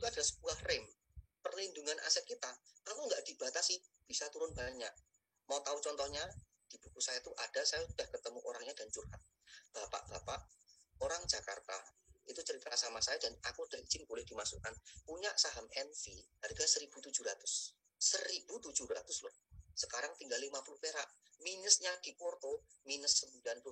itu ada sebuah rem perlindungan aset kita. Kalau nggak dibatasi bisa turun banyak. Mau tahu contohnya? Di buku saya itu ada, saya sudah ketemu orangnya dan curhat. Bapak-bapak orang Jakarta itu cerita sama saya dan aku udah izin boleh dimasukkan, punya saham NV harga 1.700 loh. Sekarang tinggal 50 perak. Minusnya di Porto minus 97%.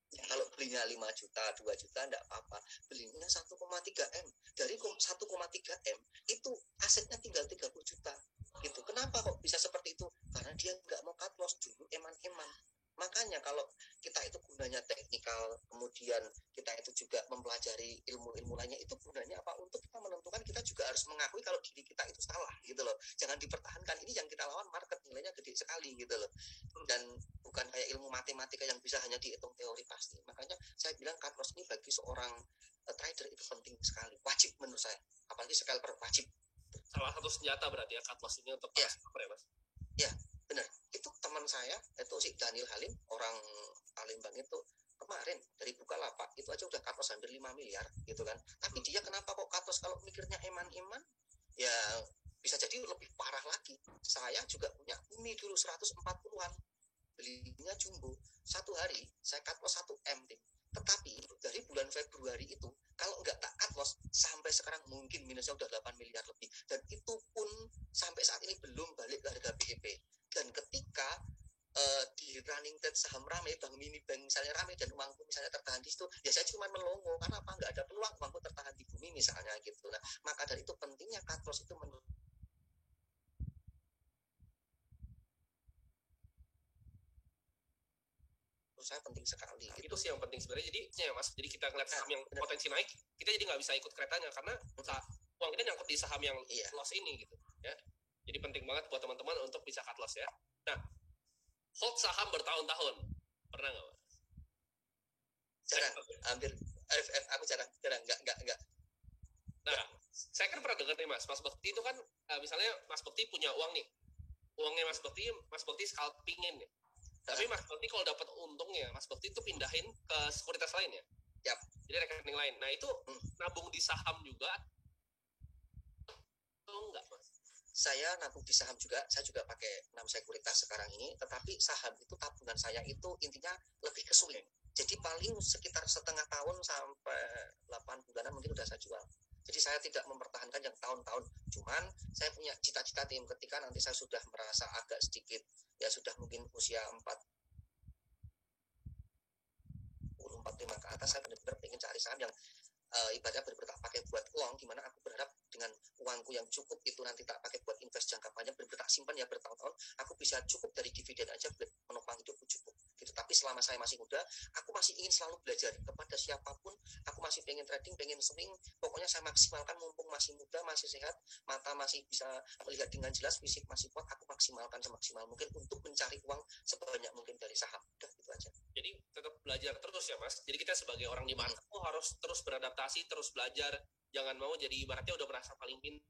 Kalau belinya 5 juta, 2 juta enggak apa-apa. Belinya 1,3 M. Dari 1,3 M itu asetnya tinggal 30 juta. Gitu. Kenapa kok bisa seperti itu? Karena dia nggak mau cut loss dulu eman-eman. Makanya kalau kita itu gunanya teknikal, kemudian kita itu juga mempelajari ilmu-ilmu lainnya, itu gunanya apa? Untuk kita menentukan, kita juga harus mengakui kalau diri kita itu salah gitu loh. Jangan dipertahankan, ini yang kita lawan market nilainya gede sekali gitu loh. Dan bukan kayak ilmu matematika yang bisa hanya dihitung teori pasti. Makanya saya bilang cut loss ini bagi seorang trader itu penting sekali, wajib menurut saya. Apalagi scalper wajib. Salah satu senjata berarti ya cut loss ini untuk para scalper ya Mas? Ya, benar. Itu teman saya, itu si Daniel Halim, orang Palembang itu, kemarin dari Bukalapak itu aja udah cut loss hampir 5 miliar gitu kan. Tapi dia kenapa kok cut loss? Kalau mikirnya eman-eman, ya bisa jadi lebih parah lagi. Saya juga punya Umi dulu 140-an, belinya jumbo. Satu hari saya cut loss 1 M. Tetapi dari bulan Februari itu, kalau nggak tak cut loss, sampai sekarang mungkin minusnya udah 8 miliar lebih. Dan itu pun sampai saat ini belum balik ke harga BEP. Dan ketika di running trade saham rame, bank mini bank misalnya rame dan uangku misalnya tertahan di situ, ya saya cuma melongo. Karena apa? Nggak ada peluang uangku tertahan di bumi misalnya gitu. Nah, maka dari itu pentingnya cut loss itu menurut saya penting sekali. Itu sih yang penting sebenarnya. Jadi ya Mas, jadi kita ngeliat saham yang potensi naik, kita jadi nggak bisa ikut keretanya karena uang kita nyangkut di saham yang loss ini gitu ya. Jadi penting banget buat teman-teman untuk bisa cut loss ya. Nah, hold saham bertahun-tahun pernah nggak Mas? Jarang, hampir aku jarang nggak. Nah, saya kan pernah dengar nih Mas Bekti itu kan misalnya Mas Bekti punya uang nih, uangnya Mas Bekti scalpingin nih. Tapi Mas Bekti kalau dapat untungnya, Mas Bekti itu pindahin ke sekuritas lain ya? Yap. Jadi rekening lain. Nah itu nabung di saham juga atau enggak Mas? Saya nabung di saham juga, saya juga pakai 6 sekuritas sekarang ini, tetapi saham itu tabungan saya itu intinya lebih ke swing. Jadi paling sekitar setengah tahun sampai 8 bulanan mungkin udah saya jual. Jadi saya tidak mempertahankan yang tahun-tahun. Cuman saya punya cita-cita tim ketika nanti saya sudah merasa agak sedikit, ya sudah mungkin usia 45 ke atas, saya benar-benar ingin cari saham yang ibaratnya benar-benar tak pakai buat long, gimana aku berharap dengan uangku yang cukup itu nanti tak pakai buat invest jangka panjang, benar-benar tak simpan ya bertahun-tahun, aku bisa cukup dari dividen aja buat menopang hidupku cukup gitu. Tapi selama saya masih muda, aku masih ingin selalu belajar kepada siapapun, aku masih pengen trading, pengen swing, pokoknya saya maksimalkan mumpung masih muda, masih sehat, mata masih bisa melihat dengan jelas, fisik masih kuat, aku maksimalkan semaksimal mungkin untuk mencari uang sebanyak mungkin dari saham. Udah gitu aja. Jadi tetap belajar terus ya Mas. Jadi kita sebagai orang di market harus terus beradaptasi, terus belajar. Jangan mau jadi ibaratnya udah merasa paling pintar.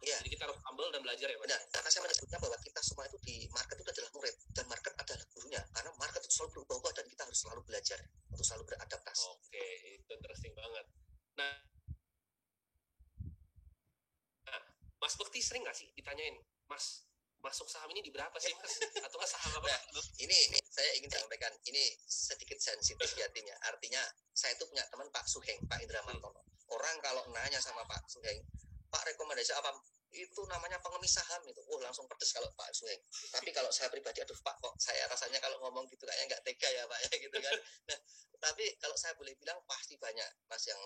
Jadi kita harus humble dan belajar ya Mas. Benar, karena saya menyebutnya bahwa kita semua itu di market itu adalah murid dan market adalah gurunya. Karena market itu selalu berubah-ubah dan kita harus selalu belajar untuk selalu beradaptasi. Oke, itu interesting banget. Nah, Mas Bekti sering nggak sih ditanyain, Mas masuk saham ini di berapa sih Mas? Atau nggak saham apa? Nah, ini saya ingin sampaikan, ini sedikit sensitif ya timnya. Artinya saya itu punya teman Pak Suheng, Pak Indra Martono. Orang kalau nanya sama Pak Suheng, Pak rekomendasi apa? Itu namanya pengemis saham itu. Langsung pedes kalau Pak Suheng. Tapi kalau saya pribadi, aduh Pak, kok saya rasanya kalau ngomong gitu kayaknya nggak tega ya Pak ya gitu kan. Nah, tapi kalau saya boleh bilang pasti banyak Mas yang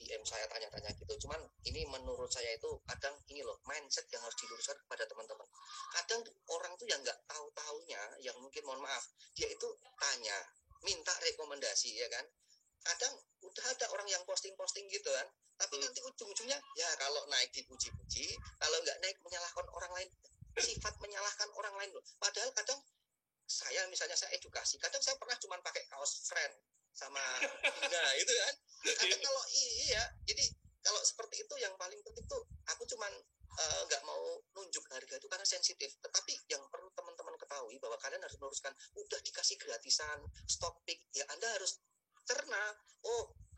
DM saya tanya-tanya gitu. Cuman ini menurut saya itu kadang ini loh, mindset yang harus diluruskan kepada teman-teman. Kadang orang tuh yang nggak tahu-taunya, yang mungkin mohon maaf, dia itu tanya, minta rekomendasi ya kan. Kadang udah ada orang yang posting-posting gitu kan, tapi nanti ujung-ujungnya ya kalau naik dipuji-puji, kalau nggak naik menyalahkan orang lain. Sifat menyalahkan orang lain loh. Padahal kadang saya misalnya saya edukasi, kadang saya pernah cuma pakai kaos friend sama nah itu kan. Kadang kalau iya, jadi kalau seperti itu yang paling penting tuh aku cuman nggak mau nunjuk harga itu karena sensitif. Tetapi yang perlu teman-teman ketahui bahwa kalian harus meluruskan, udah dikasih gratisan, stock pick, ya Anda harus cerna.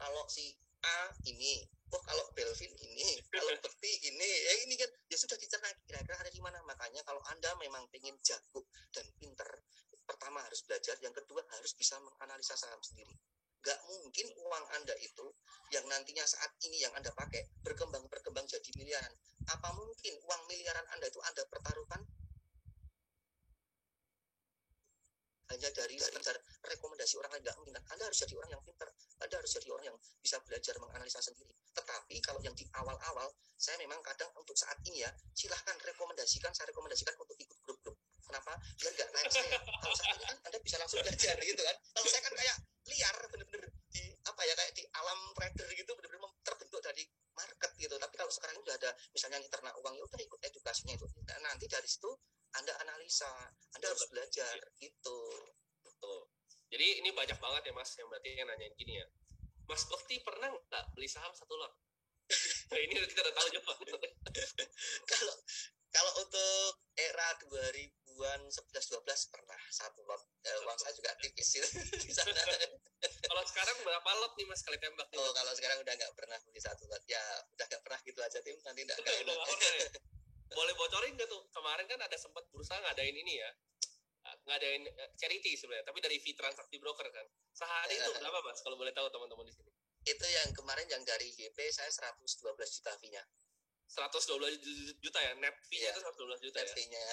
kalau si A ini, kalau Belvin ini, kalau Bekti ini, ya ini kan ya sudah dicerna kira-kira ada di mana. Makanya kalau Anda memang pengen jago dan pinter, pertama harus belajar, yang kedua harus bisa menganalisa saham sendiri. Gak mungkin uang Anda itu yang nantinya saat ini yang Anda pakai berkembang jadi miliaran. Apa mungkin uang miliaran Anda itu Anda pertaruhkan hanya dari sekedar rekomendasi orang lain? Nggak mungkin. Anda harus jadi orang yang pintar, Anda harus jadi orang yang bisa belajar menganalisa sendiri. Tetapi kalau yang di awal-awal, saya memang kadang untuk saat ini ya, silahkan saya rekomendasikan untuk ikut grup-grup. Kenapa? Biar nggak kayak saya. Kalau saat ini kan Anda bisa langsung belajar gitu kan. Kalau saya kan kayak liar, bener-bener di kayak di alam trader gitu, bener-bener terbentuk dari market gitu. Tapi kalau sekarang udah ada misalnya ternak uang, ya udah ikut edukasinya itu. Nah, nanti dari situ Anda analisa, Anda harus belajar gitu. Betul. Jadi ini banyak banget ya Mas yang berarti yang nanyain gini ya. Mas Bekti pernah nggak beli saham satu lot? Nah, ini kita udah tahu jawabannya. Kalau untuk era 2000-an 11-12 pernah satu lot. Uang saya juga tipis di sana. Kalau sekarang berapa lot nih Mas kali tembak? Oh, kalau sekarang udah nggak pernah beli satu lot. Ya udah nggak pernah gitu aja Tim. Nanti nggak enak. Boleh bocorin nggak tuh? Kemarin kan ada sempat bursa ngadain ini ya. Ngadain charity sebenarnya, tapi dari fee transaksi broker kan. Sehari itu berapa Mas kalau boleh tahu teman-teman di sini? Itu yang kemarin yang dari YP saya 112 juta fee-nya. 112 juta ya, net fee-nya itu 112 juta net ya? Fee-nya.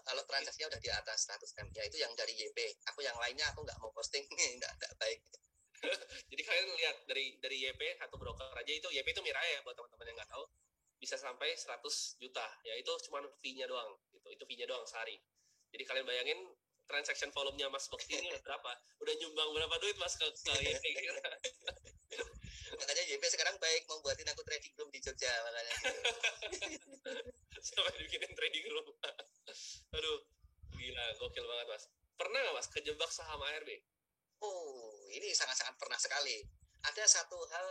Kalau transaksinya udah di atas 100 M, ya itu yang dari YP. Aku yang lainnya aku nggak mau posting, nggak baik. Jadi kalian lihat dari YP satu broker aja, itu YP itu Mirai ya buat teman-teman yang nggak tahu, bisa sampai 100 juta, ya itu cuma fee-nya doang, gitu. Itu fee-nya doang sehari. Jadi kalian bayangin transaction volume-nya Mas Bekti ini berapa? Udah nyumbang berapa duit Mas ke YP kira? Makanya YP sekarang baik membuatin aku trading room di Jogja makanya gitu. Sampai dibikinin trading room. Aduh, gila, gokil banget Mas. Pernah nggak Mas kejebak saham ARB? Oh, ini sangat-sangat pernah sekali. Ada satu hal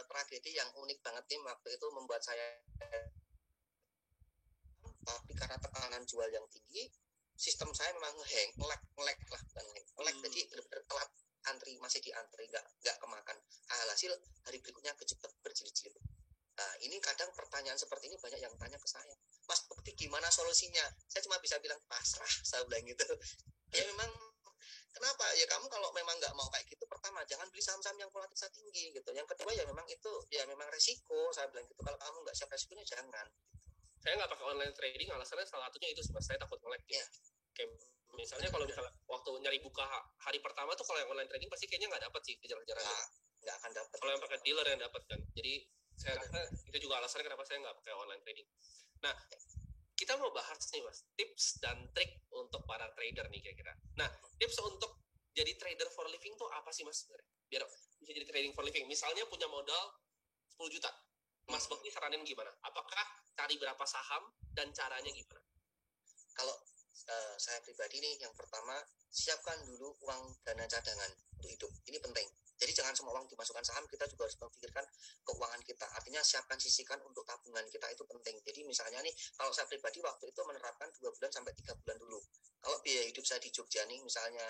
tragedi yang unik banget nih waktu itu membuat saya, tapi karena tekanan jual yang tinggi, sistem saya memang nge-lag lah, jadi benar-benar telat antri, masih di antri, nggak kemakan. Alhasil hari berikutnya kejebak berjilid-jilid. Nah, ini kadang pertanyaan seperti ini banyak yang tanya ke saya, Mas Bekti gimana solusinya? Saya cuma bisa bilang pasrah, saya bilang gitu. Ya memang, kenapa? Ya kamu kalau memang nggak mau kayak gitu, pertama jangan beli saham-saham yang volatilitas tinggi gitu. Yang kedua ya memang itu ya memang resiko, saya bilang gitu. Kalau kamu nggak siap resikonya jangan. Saya nggak pakai online trading, alasannya salah satunya itu sih Mas, saya takut nge-lag ya. Kayak misalnya kalau misalnya waktu nyari buka hari pertama tuh, kalau yang online trading pasti kayaknya nggak dapat sih kejar-kejaran. Nggak akan dapat. Kalau yang pakai dealer yang dapat kan. Jadi saya rasa itu juga alasannya kenapa saya nggak pakai online trading. Nah, kita mau bahas nih Mas, tips dan trik untuk para trader nih kira-kira. Nah, tips untuk jadi trader for living tuh apa sih Mas sebenarnya? Biar bisa jadi trading for living. Misalnya punya modal 10 juta. Mas Bekti saranin gimana? Apakah cari berapa saham dan caranya gimana? Kalau saya pribadi nih, yang pertama siapkan dulu uang dana cadangan untuk hidup. Ini penting. Jadi jangan semua uang dimasukkan saham, kita juga harus memikirkan keuangan kita. Artinya siapkan, sisihkan untuk tabungan kita, itu penting. Jadi misalnya nih, kalau saya pribadi waktu itu menerapkan 2 bulan sampai 3 bulan dulu. Kalau biaya hidup saya di Jogja nih misalnya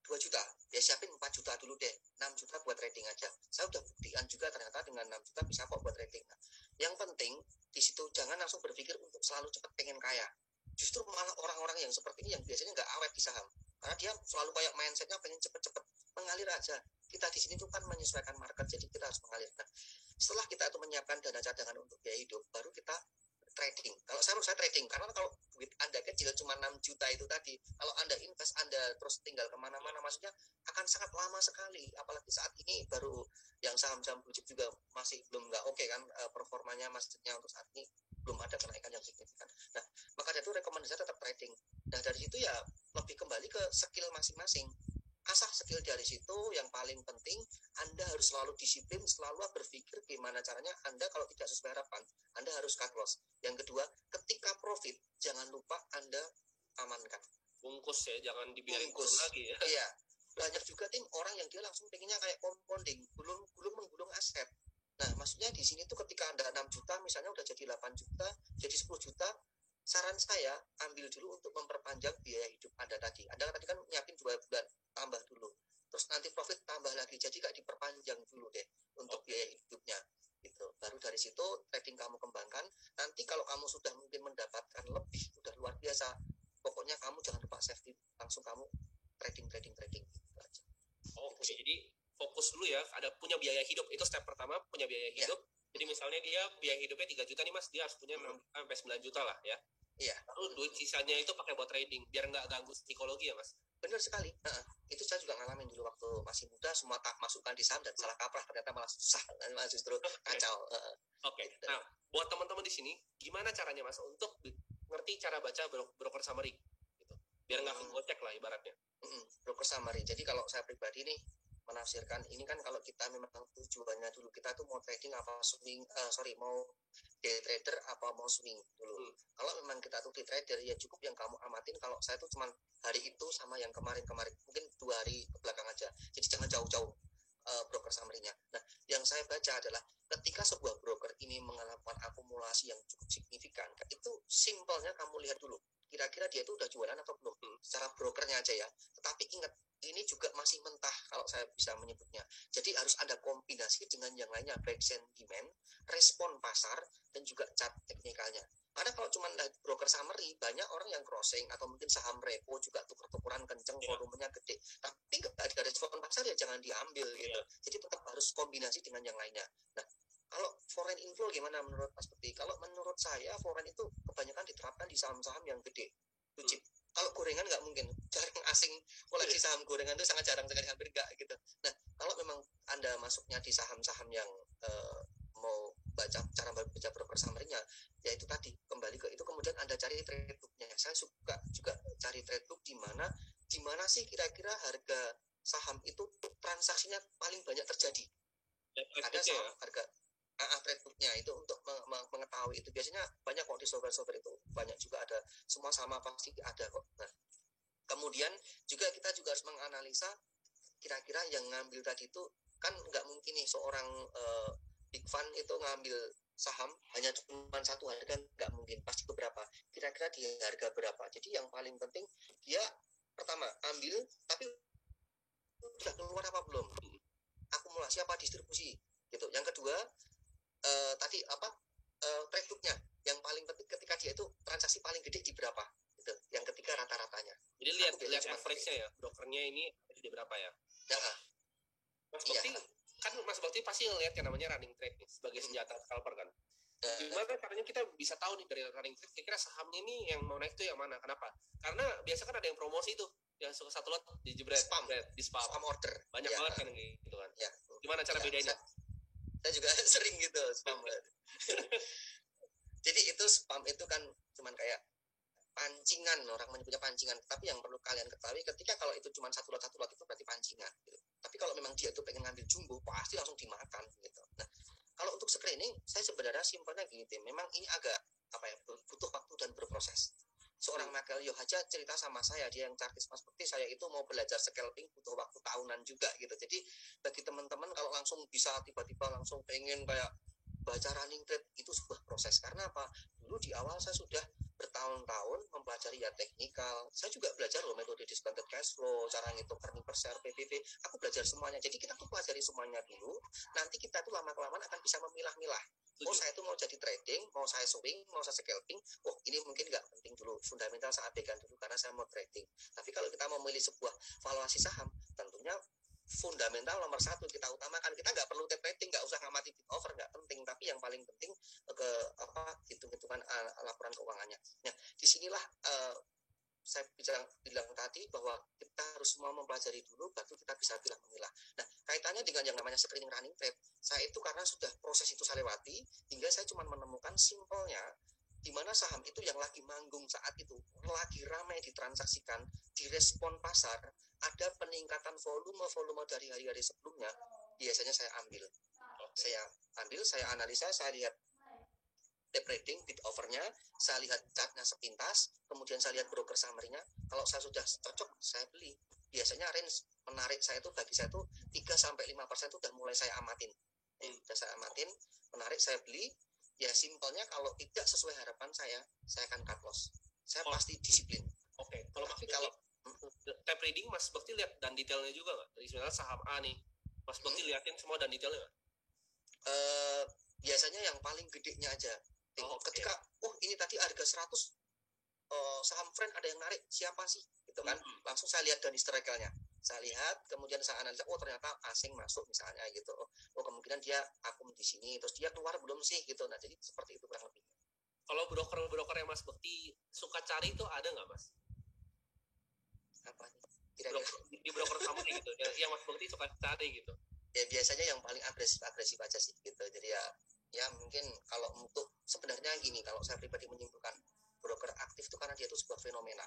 2 juta, ya siapin 4 juta dulu deh, 6 juta buat trading aja. Saya udah buktikan juga ternyata dengan 6 juta bisa kok buat trading. Nah, yang penting di situ jangan langsung berpikir untuk selalu cepat pengen kaya. Justru malah orang-orang yang seperti ini yang biasanya nggak awet di saham, karena dia selalu kayak mindsetnya pengen cepet-cepet mengalir aja. Kita di sini tuh kan menyesuaikan market, jadi kita harus mengalir. Nah, setelah kita itu menyiapkan dana cadangan untuk biaya hidup, baru kita trading. Kalau saya trading, karena kalau duit Anda kecil cuma 6 juta itu tadi, kalau Anda invest, Anda terus tinggal kemana-mana, maksudnya akan sangat lama sekali. Apalagi saat ini baru yang saham-saham blue chip juga masih belum nggak oke kan performanya, maksudnya untuk saat ini belum ada kenaikan yang signifikan. Nah, maka dari itu rekomendasi tetap trading. Nah, dari situ ya lebih kembali ke skill masing-masing. Asah skill dari situ. Yang paling penting, Anda harus selalu disiplin, selalu berpikir gimana caranya Anda kalau tidak sesuai harapan, Anda harus cut loss. Yang kedua, ketika profit, jangan lupa Anda amankan. Bungkus ya, jangan dibiarin turun lagi ya. Iya. Banyak juga tim orang yang dia langsung pengennya kayak compounding, gulung menggulung aset. Nah, maksudnya di sini tuh ketika Anda 6 juta, misalnya udah jadi 8 juta, jadi 10 juta, saran saya ambil dulu untuk memperpanjang biaya hidup Anda tadi. Anda tadi kan nyiapin 2 bulan, tambah dulu. Terus nanti profit tambah lagi, jadi gak diperpanjang dulu deh. situ trading kamu kembangkan. Nanti kalau kamu sudah mungkin mendapatkan lebih, udah luar biasa, pokoknya kamu jangan lupa safety, langsung kamu trading gitu aja. Oke, jadi fokus dulu ya, ada punya biaya hidup, itu step pertama, punya biaya hidup. Jadi misalnya dia biaya hidupnya 3 juta nih Mas, dia harus punya 6 sampai 9 juta lah ya. Iya. Lalu duit sisanya itu pakai buat trading biar nggak ganggu psikologi ya Mas. Benar sekali. Itu saya juga ngalamin dulu waktu masih muda, semua tak masukkan di saham dan salah kaprah, ternyata malah susah, malah justru kacau. Oke. Nah, buat teman-teman di sini, gimana caranya Mas untuk ngerti cara baca broker summary gitu. Biar nggak kegocek lah ibaratnya. Broker summary. Jadi kalau saya pribadi nih menafsirkan ini kan, kalau kita memang tujuannya dulu kita tuh mau trading apa swing, mau day trader apa mau swing dulu. Kalau memang kita tuh day trader, ya cukup yang kamu amatin. Kalau saya tuh cuman hari itu sama yang kemarin mungkin 2 hari ke belakang aja. Jadi jangan jauh-jauh broker summary-nya. Nah, yang saya baca adalah ketika sebuah broker ini mengalami akumulasi yang cukup signifikan, itu simpelnya kamu lihat dulu kira-kira dia itu udah jualan atau belum, secara brokernya aja ya. Tetapi ingat, ini juga masih mentah kalau saya bisa menyebutnya. Jadi harus ada kombinasi dengan yang lainnya, baik sentimen, respon pasar, dan juga chart teknikalnya. Karena kalau cuma broker summary, banyak orang yang crossing atau mungkin saham repo juga tuker-tukeran kenceng, volumenya gede, tapi nggak ada respon pasar, ya jangan diambil gitu. Jadi tetap harus kombinasi dengan yang lainnya. Nah, kalau foreign inflow gimana menurut Mas Bekti? Kalau menurut saya foreign itu kebanyakan diterapkan di saham-saham yang gede, blue chip. Kalau gorengan nggak mungkin, jarang asing koleksi saham gorengan itu sangat jarang sekali, hampir nggak gitu. Nah, kalau memang Anda masuknya di saham-saham yang mau cara baca broker summary-nya, ya itu tadi, kembali ke itu, kemudian Anda cari trade book-nya. Saya suka juga cari trade book di mana sih kira-kira harga saham itu transaksinya paling banyak terjadi. Ada saham harga trade book-nya itu untuk mengetahui itu. Biasanya banyak kok di software itu, banyak juga ada, semua sama pasti ada kok. Nah, kemudian juga kita juga harus menganalisa kira-kira yang ngambil tadi itu kan nggak mungkin nih seorang big fund itu ngambil saham hanya cuma satu harga, nggak mungkin, pasti beberapa. Kira-kira di harga berapa. Jadi yang paling penting dia pertama ambil, tapi sudah keluar apa belum, akumulasi apa distribusi gitu. Yang kedua tadi trade book-nya, yang paling penting ketika dia itu transaksi paling gede di berapa gitu. Yang ketiga rata-ratanya. Jadi lihat average-nya ya, brokernya ini di berapa ya. Mas Bakti kan Mas Bakti pasti ngelihat yang namanya running trade nih sebagai senjata scalper kan. Gimana caranya kita bisa tahu nih dari running trade kira-kira sahamnya ini yang mau naik tuh yang mana? Kenapa? Karena biasa kan ada yang promosi tuh, yang suka satu lot di jebret di spam order. Banyak banget kan gitu kan. Ya. Gimana cara bedainnya? Saya juga sering gitu spam. Jadi itu spam itu kan cuman kayak pancingan, orang menyebutnya pancingan. Tapi yang perlu kalian ketahui, ketika kalau itu cuma satu lot itu berarti pancingan gitu. Tapi kalau memang dia tuh pengen ngambil jumbo, pasti langsung dimakan gitu. Nah, kalau untuk screening, saya sebenarnya simpelnya gini, tim. Memang ini agak butuh waktu dan berproses. Seorang Michael Yo aja cerita sama saya, dia yang chartis Mas Bekti, saya itu mau belajar scalping butuh waktu tahunan juga gitu. Jadi bagi teman-teman kalau langsung bisa tiba-tiba langsung pengen kayak baca running trade, itu sebuah proses. Karena apa? Dulu di awal saya sudah bertahun-tahun mempelajari ya teknikal. Saya juga belajar loh metode discounted cash flow, cara ngitung earning per share, PBV. Aku belajar semuanya. Jadi kita tuh pelajari semuanya dulu. Nanti kita tuh lama-kelamaan akan bisa memilah-milah. Oh, saya tuh mau jadi trading, mau saya swing, mau saya scalping. Oh, ini mungkin nggak penting dulu. Fundamental saya abaikan dulu karena saya mau trading. Tapi kalau kita mau memilih sebuah valuasi saham, tentunya fundamental nomor satu kita utamakan. Kita nggak perlu trading, nggak usah ngamati bid offer, nggak penting. Tapi yang paling penting hitung-hitungan laporan keuangannya. Nah, disinilah saya bilang tadi bahwa kita harus semua mempelajari dulu, baru kita bisa memilah. Nah, kaitannya dengan yang namanya screening running trade, saya itu karena sudah proses itu saya lewati, hingga saya cuma menemukan simpelnya di mana saham itu yang lagi manggung saat itu, lagi ramai ditransaksikan, direspon pasar, ada peningkatan volume dari hari-hari sebelumnya, biasanya saya ambil. Saya analisa, saya lihat tape trading, bid offernya, saya lihat chartnya sepintas, kemudian saya lihat broker summary-nya. Kalau saya sudah cocok, saya beli. Biasanya range menarik saya itu, bagi saya itu 3-5% itu udah mulai saya amatin. Udah saya amatin, menarik saya beli. Ya simpelnya kalau tidak sesuai harapan saya akan cut loss. Saya pasti disiplin. Oke. Kalau tape trading Mas Bakti lihat dan detailnya juga nggak? Dari misalnya saham A nih, Mas Bakti liatin semua dan detailnya nggak? biasanya yang paling gedenya aja. Ketika ini tadi harga 100 saham friend ada yang narik, siapa sih gitu kan, langsung saya lihat dan historicalnya, saya lihat, kemudian saya analisa, ternyata asing masuk misalnya gitu, kemungkinan dia akum di sini, terus dia keluar belum sih gitu. Nah jadi seperti itu kurang lebih. Kalau broker yang Mas Bekti suka cari itu ada nggak Mas? Apa nih kira-kira di broker kamu gitu yang Mas Bekti suka cari gitu? Ya biasanya yang paling agresif aja sih gitu. Jadi ya mungkin kalau untuk sebenarnya gini, kalau saya pribadi menyimpulkan, broker aktif itu karena dia itu sebuah fenomena.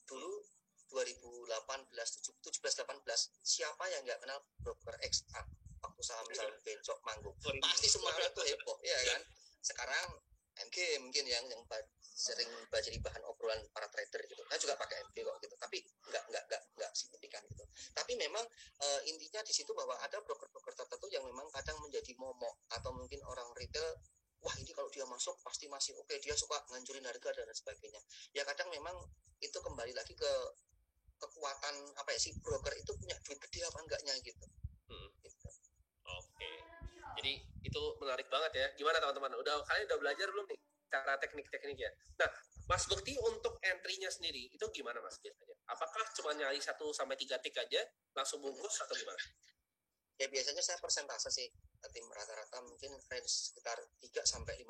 Dulu 2018, 17, 18, siapa yang nggak kenal broker XA waktu saham bencok manggung? Pasti semuanya tuh heboh, ya kan? Sekarang MG mungkin yang sering jadi bahan obrolan para trader gitu. Saya juga pakai MG kok gitu, tapi nggak signifikan gitu. Tapi memang intinya di situ bahwa ada broker-broker tertentu yang memang kadang menjadi momok, atau mungkin orang retail, wah ini kalau dia masuk pasti masih oke, dia suka ngancurin harga dan sebagainya. Ya kadang memang itu kembali lagi ke kekuatan apa ya, si broker itu punya duit gede apa enggaknya gitu. Gitu. Oke. Jadi itu menarik banget ya. Gimana teman-teman? Kalian udah belajar belum nih cara teknik-tekniknya? Nah, Mas Bekti untuk entry-nya sendiri itu gimana Mas biasanya? Apakah cuma nyari 1 sampai 3 tick aja langsung bungkus atau gimana? Ya biasanya saya persentase sih, tim rata-rata mungkin range sekitar 3 sampai 5%,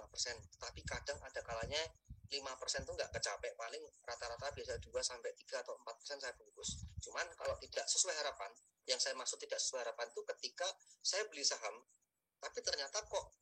tapi kadang ada kalanya 5% tuh nggak kecapek, paling rata-rata biasa 2 sampai 3 atau 4% saya bungkus. Cuman kalau tidak sesuai harapan, yang saya maksud tidak sesuai harapan itu ketika saya beli saham tapi ternyata kok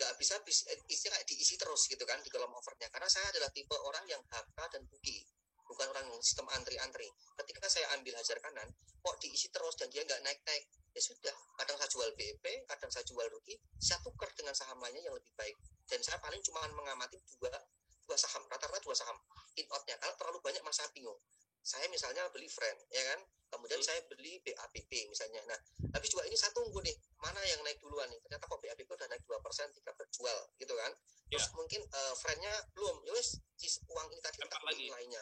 nggak habis-habis, istilah diisi terus gitu kan di kolom overnya, karena saya adalah tipe orang yang HK dan buki, bukan orang yang sistem antri-antri. Ketika saya ambil hajar kanan kok diisi terus dan dia nggak naik-naik, ya sudah, kadang saya jual BEP, kadang saya jual rugi, saya tukar dengan saham lainnya yang lebih baik. Dan saya paling cuma mengamati dua saham, rata-rata 2 saham in outnya. Kalau terlalu banyak masa bingung. Saya misalnya beli friend, ya kan, kemudian saya beli BAPP misalnya. Nah habis juga ini saya tunggu nih, mana yang naik duluan nih, ternyata kok BAPP udah naik 2%, 3 jual gitu kan. Terus mungkin friendnya belum, yowes uang ini tadi tak beli lainnya,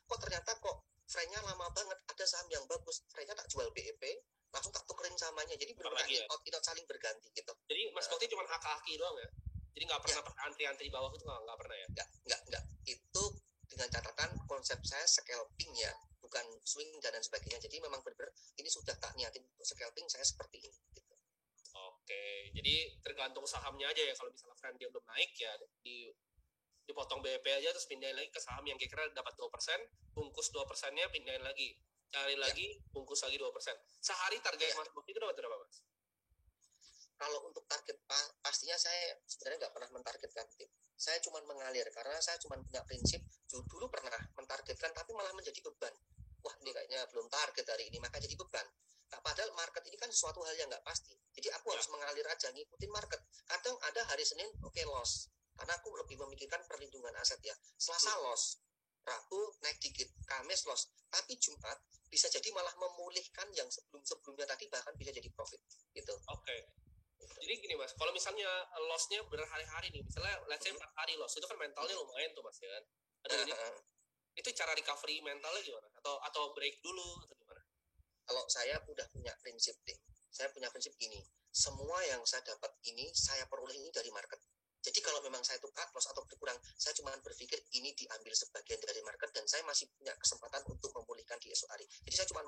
kok ternyata kok friendnya lama banget, ada saham yang bagus, friendnya tak jual BEP, langsung tak tukerin samanya. Jadi benar-benar in-out saling berganti gitu. Jadi Mas Bekti cuma haki doang ya? Jadi nggak pernah antri-antri bawah itu nggak pernah ya? Nggak. Itu dengan catatan konsep saya scalping ya, bukan swing dan sebagainya. Jadi memang benar-benar ini sudah tak niatin untuk scalping, saya seperti ini gitu. Oke, jadi tergantung sahamnya aja ya. Kalau misalnya friend dia belum naik ya dipotong BEP aja, terus pindahin lagi ke saham yang kira-kira dapat 2%, bungkus 2%-nya pindahin lagi, cari lagi, bungkus lagi 2%. Sehari target Mas Bekti itu dapat berapa Mas? Kalau untuk target pastinya saya sebenarnya nggak pernah mentargetkan tim. Saya cuma mengalir karena saya cuma punya prinsip. Dulu pernah mentargetkan tapi malah menjadi beban. Wah ini kayaknya belum target hari ini, maka jadi beban. Nah, padahal market ini kan suatu hal yang nggak pasti. Jadi aku harus mengalir aja, ngikutin market. Kadang ada hari Senin loss, karena aku lebih memikirkan perlindungan aset ya. Selasa loss, Rabu naik dikit, Kamis loss. Tapi Jumat bisa jadi malah memulihkan yang sebelum-sebelumnya tadi, bahkan bisa jadi profit gitu. Oke. Jadi gini Mas, kalau misalnya loss-nya berhari-hari nih, misalnya let's say 4 hari loss, itu kan mentalnya lumayan tuh Mas ya kan. Itu cara recovery mentalnya gimana? Atau break dulu atau gimana? Kalau saya udah punya prinsip deh. Saya punya prinsip gini, semua yang saya dapat ini saya peroleh ini dari market. Jadi kalau memang saya itu cut loss atau berkurang, saya cuma berpikir ini diambil sebagian dari market dan saya masih punya kesempatan untuk memulihkan di esok hari. Jadi saya cuma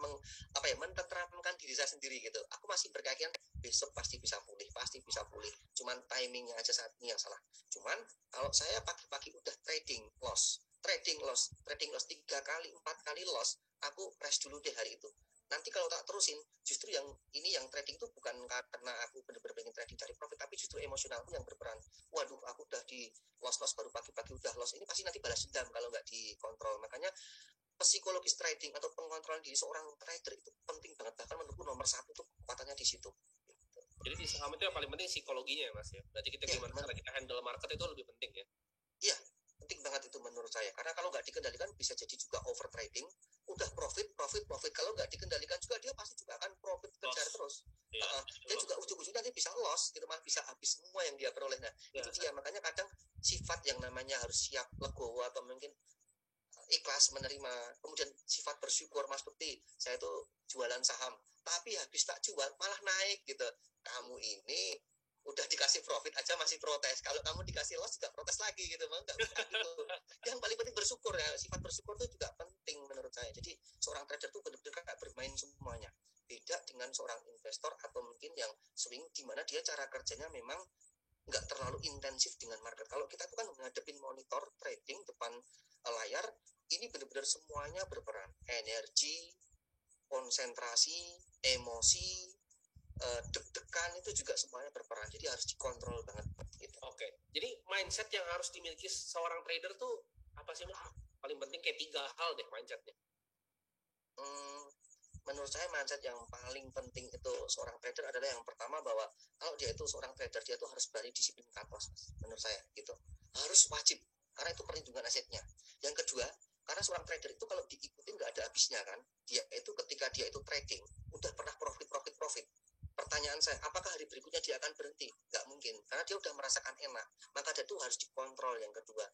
menenteramkan diri saya sendiri gitu. Aku masih berkeyakinan besok pasti bisa pulih. Cuman timingnya aja saat ini yang salah. Cuman kalau saya pagi-pagi udah trading loss 3 kali 4 kali loss, aku rest dulu deh hari itu. Nanti kalau tak terusin, justru yang trading itu bukan karena aku benar-benar pengen trading cari profit, tapi justru emosionalku yang berperan. Waduh, aku udah di loss baru pagi-pagi udah loss, ini pasti nanti balas dendam kalau nggak dikontrol. Makanya psikologis trading atau pengontrolan diri seorang trader itu penting banget, bahkan menurutku nomor 1 tuh kekuatannya di situ. Jadi di saham itu yang paling penting psikologinya ya Mas ya. Berarti kita gimana cara kita handle market itu lebih penting ya. Iya, penting banget itu menurut saya. Karena kalau nggak dikendalikan bisa jadi juga over trading, udah profit. Kalau nggak dikendalikan juga dia pasti juga akan profit kejar terus. Dia juga ujung-ujungnya nanti bisa loss gitu, mah bisa habis semua yang dia peroleh. Nah itu dia, makanya kadang sifat yang namanya harus siap legowo atau mungkin ikhlas menerima, kemudian sifat bersyukur. Mas Bekti, saya itu jualan saham tapi habis tak jual malah naik gitu. Kamu ini udah dikasih profit aja masih protes. Kalau kamu dikasih loss juga protes lagi gitu, enggak gitu. Yang paling penting bersyukur ya. Sifat bersyukur itu juga penting menurut saya. Jadi seorang trader itu benar-benar kayak bermain semuanya. Beda dengan seorang investor atau mungkin yang swing di mana dia cara kerjanya memang nggak terlalu intensif dengan market. Kalau kita tuh kan menghadapin monitor trading depan layar, ini benar-benar semuanya berperan. Energi, konsentrasi, emosi, deg-degan itu juga semuanya berperan. Jadi harus dikontrol banget gitu. Oke. Jadi mindset yang harus dimiliki seorang trader tuh apa sih, Mas? Paling penting kayak 3 hal deh mindsetnya. Menurut saya mindset yang paling penting itu seorang trader adalah yang pertama bahwa kalau dia itu seorang trader, dia itu harus berani disiplin cut loss, menurut saya gitu. Harus wajib, karena itu perlindungan asetnya. Yang kedua, karena seorang trader itu kalau diikutin nggak ada habisnya kan. Dia itu ketika dia itu trading udah pernah profit. Pertanyaan saya, apakah hari berikutnya dia akan berhenti? Nggak mungkin, karena dia udah merasakan enak. Maka dia itu harus dikontrol. Yang kedua,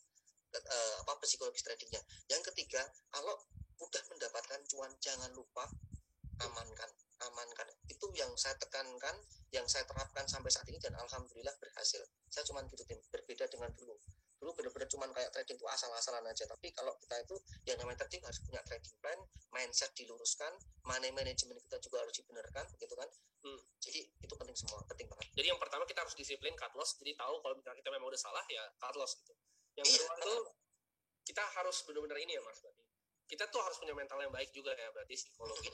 psikologis tradingnya. Yang ketiga, kalau udah mendapatkan cuan, jangan lupa amankan. Itu yang saya tekankan, yang saya terapkan sampai saat ini, dan alhamdulillah berhasil. Saya cuma gitu, tim, berbeda dengan dulu benar-benar cuma kayak trading itu asal-asalan aja. Tapi kalau kita itu yang namanya trading harus punya trading plan, mindset diluruskan, money management kita juga harus dibenarkan gitu kan. Jadi itu penting banget. Jadi yang pertama kita harus disiplin cut loss, jadi tahu kalau misalnya kita memang udah salah ya cut loss gitu. Yang kedua itu kita harus benar-benar ini ya Mas, berarti kita tuh harus punya mental yang baik juga ya, berarti psikologi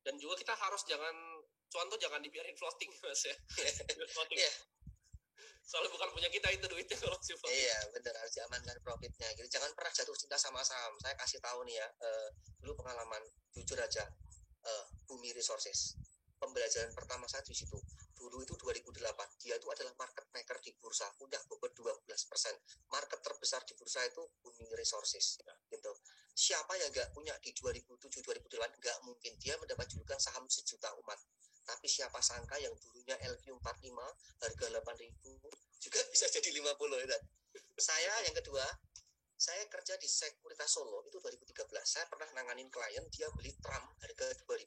dan juga kita harus cuan tuh jangan dibiarin floating Mas ya. Floating. Soalnya bukan punya kita itu duitnya kalau si floating. Iya benar, harus diamankan profitnya gitu. Jangan pernah jatuh cinta sama saham. Saya kasih tahu nih ya, dulu pengalaman jujur aja, Bumi Resources, pembelajaran pertama saya di situ. Dulu itu 2008, dia itu adalah market maker di bursa, udah bobot 12%. Market terbesar di bursa itu Bumi Resources gitu. Siapa yang nggak punya di 2007-2008? Nggak mungkin. Dia mendapat julukan saham sejuta umat. Tapi siapa sangka yang dulunya LQ45 harga 8.000 juga bisa jadi 50 ya. Saya yang kedua, saya kerja di Sekuritas Solo itu 2013. Saya pernah nanganin klien, dia beli Tram harga 2.000.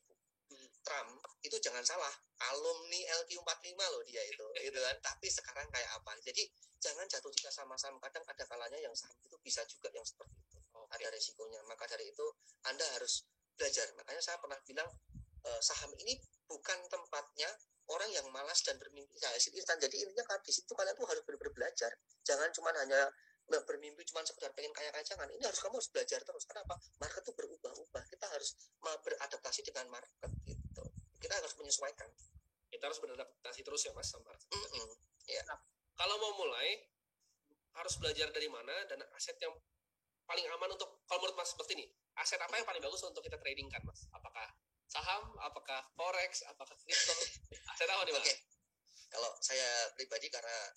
Tram itu jangan salah, alumni LQ45 loh dia itu, gitu kan. Tapi sekarang kayak apa? Jadi jangan jatuh cinta sama saham. Kadang ada kalanya yang saham itu bisa juga yang seperti itu. Ada resikonya. Maka dari itu Anda harus belajar. Makanya saya pernah bilang saham ini bukan tempatnya orang yang malas dan bermimpi hasil instan. Jadi intinya di situ kalian tuh harus benar-benar belajar. Jangan cuma hanya bermimpi cuma sekedar pengen kaya-kaya, jangan. Ini kamu harus belajar terus. Kenapa? Market tuh berubah-ubah. Kita harus beradaptasi dengan market gitu. Kita harus menyesuaikan. Kita harus beradaptasi terus ya Mas sama market. Yeah. Nah, kalau mau mulai harus belajar dari mana dan aset yang paling aman untuk, kalau menurut Mas seperti ini, aset apa yang paling bagus untuk kita tradingkan Mas? Apakah saham, apakah forex, apakah kripto? Aset apa nih Mas? Oke. Kalau saya pribadi karena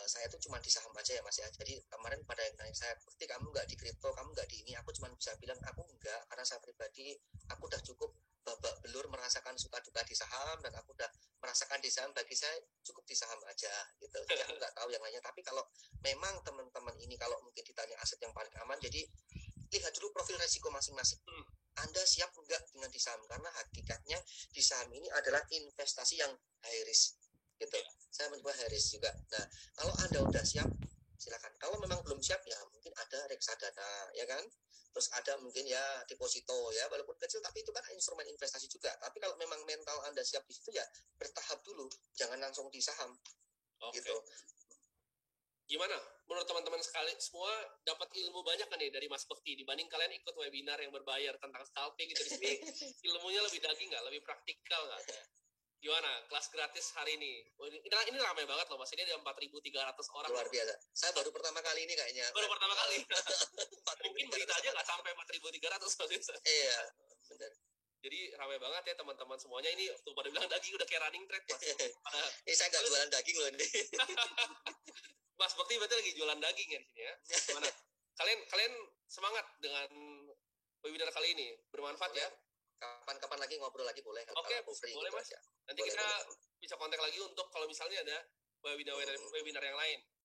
saya tuh cuma di saham aja ya Mas ya. Jadi kemarin pada yang nanya saya, berarti kamu nggak di kripto, kamu nggak di ini. Aku cuma bisa bilang aku enggak, karena saya pribadi aku udah cukup babak belur merasakan suka duka di saham, dan aku udah merasakan di saham. Bagi saya cukup di saham aja gitu. Jadi aku nggak tahu yang lainnya. Tapi kalau memang teman-teman ini kalau mungkin ditanya aset yang paling aman, jadi lihat dulu profil resiko masing-masing. Anda siap enggak dengan di saham? Karena hakikatnya di saham ini adalah investasi yang high risk gitu. Saya menyebut high risk juga. Nah, kalau Anda udah siap, silakan. Kalau memang belum siap ya mungkin ada reksadana ya kan. Terus ada mungkin ya deposito ya, walaupun kecil tapi itu kan instrumen investasi juga. Tapi kalau memang mental Anda siap di situ ya bertahap dulu, jangan langsung di saham. Gitu. Gimana? Menurut teman-teman sekali semua dapat ilmu banyak kan nih dari Mas Bekti dibanding kalian ikut webinar yang berbayar tentang scalping gitu. Di sini ilmunya lebih daging nggak? Lebih praktikal nggak? Gimana? Kelas gratis hari ini. Ini ramai banget loh Mas. Ini ada 4.300 orang. Luar biasa. Saya baru pertama kali ini kayaknya. Baru pertama kali. Mungkin berita aja nggak sampai 4.300 Mas. Iya, benar. Jadi ramai banget ya teman-teman semuanya. Ini tuh pada bilang daging udah kayak running trade Mas. Ini saya nggak jualan daging loh ini. Mas Bekti berarti lagi jualan daging ya di sini ya. Gimana? Kalian semangat dengan webinar kali ini, bermanfaat ya. Kapan-kapan lagi ngobrol lagi boleh. Oke, boleh Mas. Nanti kita bisa kontak lagi untuk kalau misalnya ada webinar yang lain.